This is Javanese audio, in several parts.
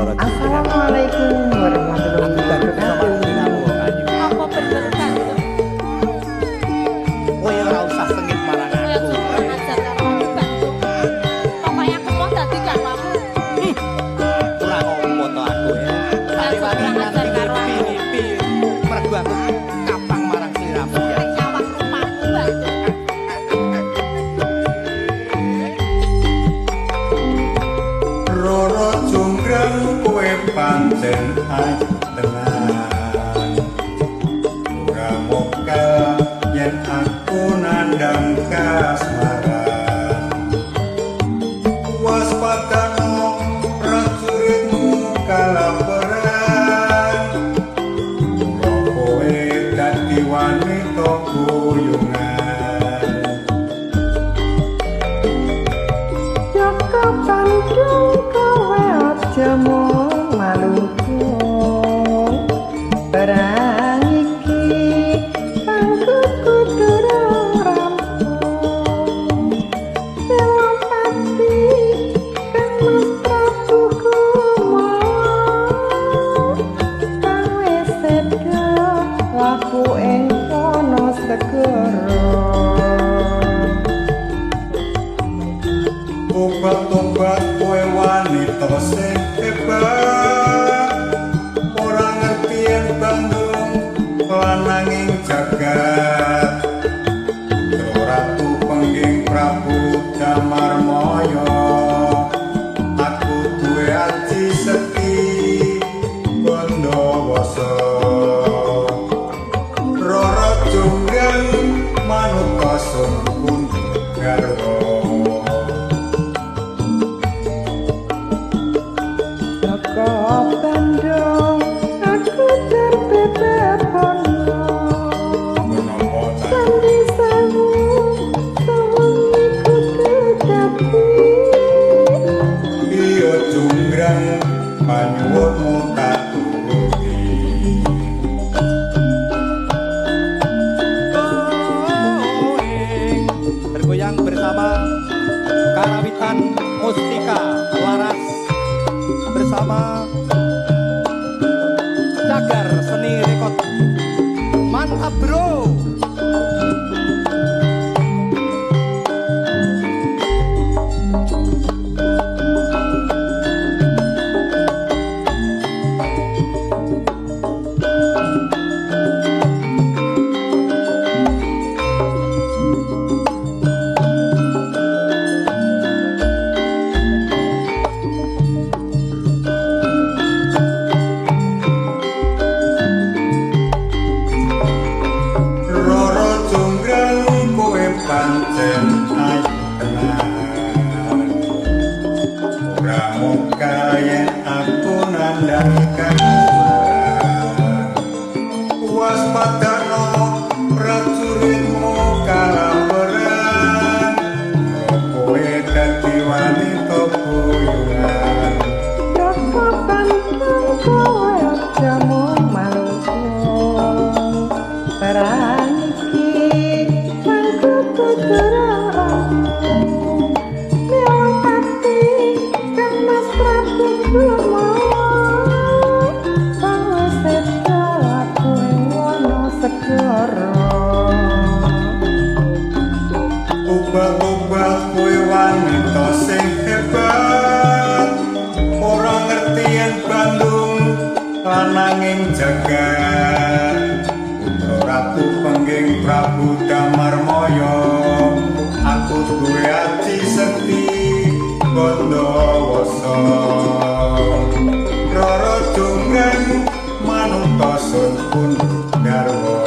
Assalamualaikum warahmatullahi wabarakatuh. Apa bener kan? Kowe ora usah sengit marang Saya aku. kurang ajar karo aku kan. Pokoknya kepon dadi karwamu. Ora ngomong to aku ya. Saya kurang ajar karo aku. Pipi mergo aku kapang marang sliramu ya. Ning nyawang rumahmu, Mbak. Roro jonggrang kowe pancen ayu tenan ora moka yen aku nandang kasmaran waspadano prajuritmu kalaparan kowe dadi wanita guyungan Jaka Bandung kowe aja mung maluku. Perang iki pangku kudu rampung. Dewa pati kang Mas Prabu kumau. Kang wis seda laku ing kono segara. Obat-obat kowe wanita sing hebat ora ngerti yen Bandung lananging jagat Ratu Pengging Prabu Damarmaya aku duwe aji sekti Bandawasa Roro jonggrang manut kasun pun garwa Jaka Bandung aku terbebepono. menapa Sandi sewu sewengi kudu dadi. iya jonggrang panyuwunmu tak turuti Bergoyang bersama Karawitan Mustika Laras bersama Cagar Seni Rekod. Mantap bro. Roro jonggrang kowe pancen ayu tenan ora moka yen aku nandang kasmaran waspadano prajuritmu kalaparan kowe dadi wanita guyungan Jaka Bandung kowe aja mung maluku. Perang iki pangku kudu rampung. Dewa pati kang Mas Prabu kumau. Kang wis seda laku ing wana segara. Ubah-ubah kowe wanita sing hebat ora ngerti yen Bandung lananging jagat Ratu Pengging Prabu Damarmaya aku duwe aji sekti Bandawasa Roro jonggrang manut sun pun garwa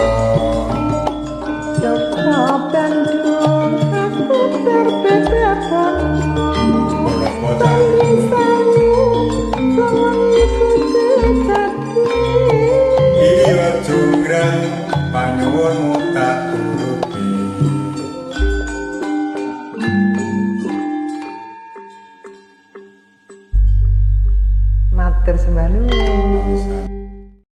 Jaka Bandung aku terbebepono. Sandi sewu sewengi kudu dadi. iya jonggrang panyuwunmu tak turuti